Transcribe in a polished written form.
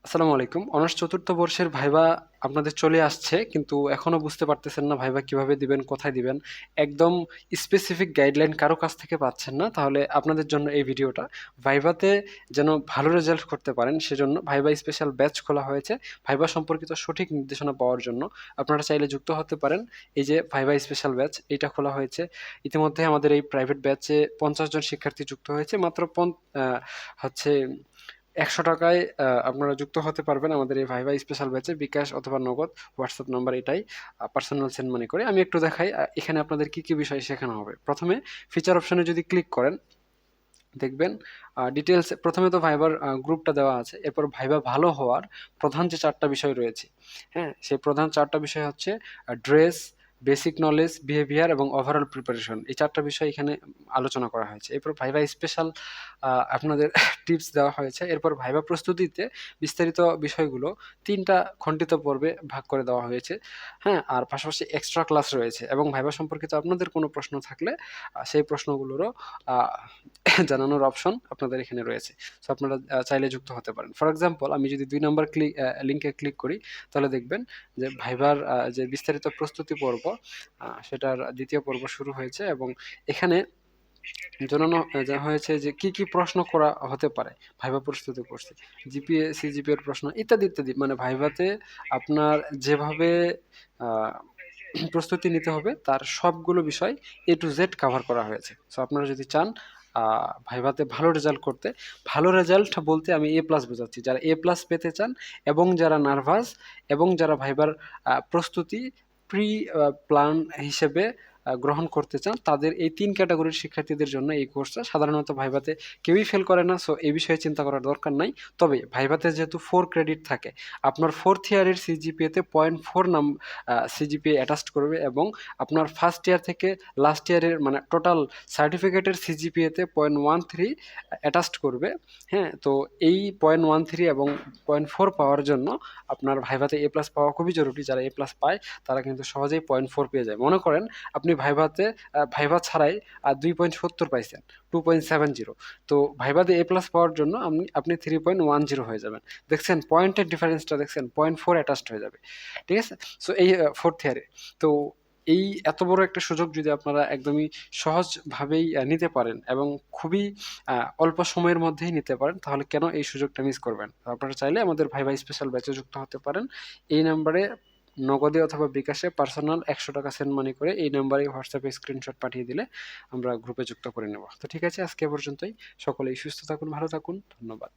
আসসালামু আলাইকুম। অনার্স চতুর্থ বর্ষের ভাইবা আপনাদের চলে আসছে, কিন্তু এখনো বুঝতে পারতেছেন না ভাইবা কিভাবে দিবেন, কোথায় দিবেন। একদম স্পেসিফিক গাইডলাইন কারো কাছ থেকে পাচ্ছেন না, তাহলে আপনাদের জন্য এই ভিডিওটা। ভাইভাতে যেন ভালো রেজাল্ট করতে পারেন সেজন্য ভাইবা স্পেশাল ব্যাচ খোলা হয়েছে। ভাইবা সম্পর্কিত সঠিক নির্দেশনা পাওয়ার জন্য আপনারা চাইলে যুক্ত হতে পারেন। এই যে ভাইবা স্পেশাল ব্যাচ, এটা খোলা হয়েছে। ইতিমধ্যে আমাদের এই প্রাইভেট ব্যাচে 50 জন শিক্ষার্থী যুক্ত হয়েছে। মাত্র হচ্ছে 100 টাকায় আপনারা যুক্ত হতে পারবেন আমাদের এই ভাইভা স্পেশাল ব্যাচে। বিকাশ অথবা নগদ হোয়াটসঅ্যাপ নাম্বার এটাই, পার্সোনাল সেন্ড মানি করে। আমি একটু দেখাই এখানে আপনাদের কি কি বিষয় শেখানো হবে। প্রথমে ফিচার অপশনে যদি ক্লিক করেন, দেখবেন ডিটেলস। প্রথমে তো ভাইবার গ্রুপটা দেওয়া আছে, এরপর ভাইবা ভালো হওয়ার প্রধান যে 4টা বিষয় রয়েছে, হ্যাঁ, সেই প্রধান 4টা বিষয় হচ্ছে ড্রেস, বেসিক নলেজ, বিহেভিয়ার এবং ওভারঅল প্রিপারেশন। এই 4টা বিষয় এখানে আলোচনা করা হয়েছে। এরপর ভাইবা স্পেশাল আপনাদের টিপস দেওয়া হয়েছে। এরপর ভাইবা প্রস্তুতিতে বিস্তারিত বিষয়গুলো 3টা খণ্ডিত পর্বে ভাগ করে দেওয়া হয়েছে, হ্যাঁ। আর পাশাপাশি এক্সট্রা ক্লাস রয়েছে, এবং ভাইবা সম্পর্কিত আপনাদের কোনো প্রশ্ন থাকলে সেই প্রশ্নগুলোরও আহ, জানানোর অপশন আপনাদের এখানে রয়েছে। সো আপনারা চাইলে যুক্ত হতে পারেন। ফর এক্সাম্পল, আমি যদি 2 নম্বর লিঙ্কে ক্লিক করি, তাহলে দেখবেন যে ভাইবার যে বিস্তারিত প্রস্তুতি পর্ব, সেটার 2য় পর্ব শুরু হয়েছে, এবং এখানে জানানো যা হয়েছে যে কি কি প্রশ্ন করা হতে পারে ভাইবা প্রস্তুতি কোর্সে। জিপিএ, সিজিপিএ এর প্রশ্ন ইত্যাদি ইত্যাদি, মানে ভাইভাতে আপনার যেভাবে আহ, প্রস্তুতি নিতে হবে তার সবগুলো বিষয় A to Z কভার করা হয়েছে। সো আপনারা যদি চান ভাইভাতে ভালো রেজাল্ট করতে, ভালো রেজাল্ট বলতে আমি A+ বোঝাচ্ছি, যারা A+ পেতে চান এবং যারা নার্ভাস এবং যারা ভাইবার প্রস্তুতি প্রি প্ল্যান হিসেবে গ্রহণ করতে চান, তাদের এই 3 ক্যাটাগরির শিক্ষার্থীদের জন্য এই কোর্সটা। সাধারণত ভাইভাতে কেউই ফেল করে না, সো এই বিষয়ে চিন্তা করার দরকার নাই। তবে ভাইভাতে যেহেতু 4 ক্রেডিট থাকে, আপনার 4th ইয়ারের সিজিপিএতে 0.4 সিজিপিএ অ্যাটাচড করবে, এবং আপনার ফার্স্ট ইয়ার থেকে লাস্ট ইয়ারের মানে টোটাল সার্টিফিকেটের সিজিপিএতে 0.13 অ্যাটাচড করবে, হ্যাঁ। তো এই 0.13 এবং 0.4 পাওয়ার জন্য আপনার ভাইভাতে A+ পাওয়া খুবই জরুরি। যারা A+ পায় তারা কিন্তু সহজেই 0.4 পেয়ে যায়। মনে করেন আপনি ভাইভাতে ভাইভা ছাড়াই 2.70 পাইছেন, 2.70। তো ভাইভাতে A+ পাওয়ার জন্য আপনি 3.10 হয়ে যাবেন। দেখছেন পয়েন্টের ডিফারেন্সটা, দেখছেন 0.4 অ্যাটাচড হয়ে যাবে, ঠিক আছে। সো এই 4th ইয়ারে তো এই এত বড় একটা সুযোগ যদি আপনারা একদমই সহজভাবেই নিতে পারেন, এবং খুবই অল্প সময়ের মধ্যেই নিতে পারেন, তাহলে কেন এই সুযোগটা মিস করবেন? তো আপনারা চাইলে আমাদের ভাইভা স্পেশাল ব্যাচে যুক্ত হতে পারেন। এই নাম্বারে নগদে অথবা বিকাশে পার্সোনাল 100 টাকা সেন্ড মানি করে এই নাম্বারে হোয়াটসঅ্যাপে স্ক্রিনশট পাঠিয়ে দিলে আমরা গ্রুপে যুক্ত করে নেব। তো ঠিক আছে, আজকে এ পর্যন্তই। সকলেই সুস্থ থাকুন, ভালো থাকুন, ধন্যবাদ।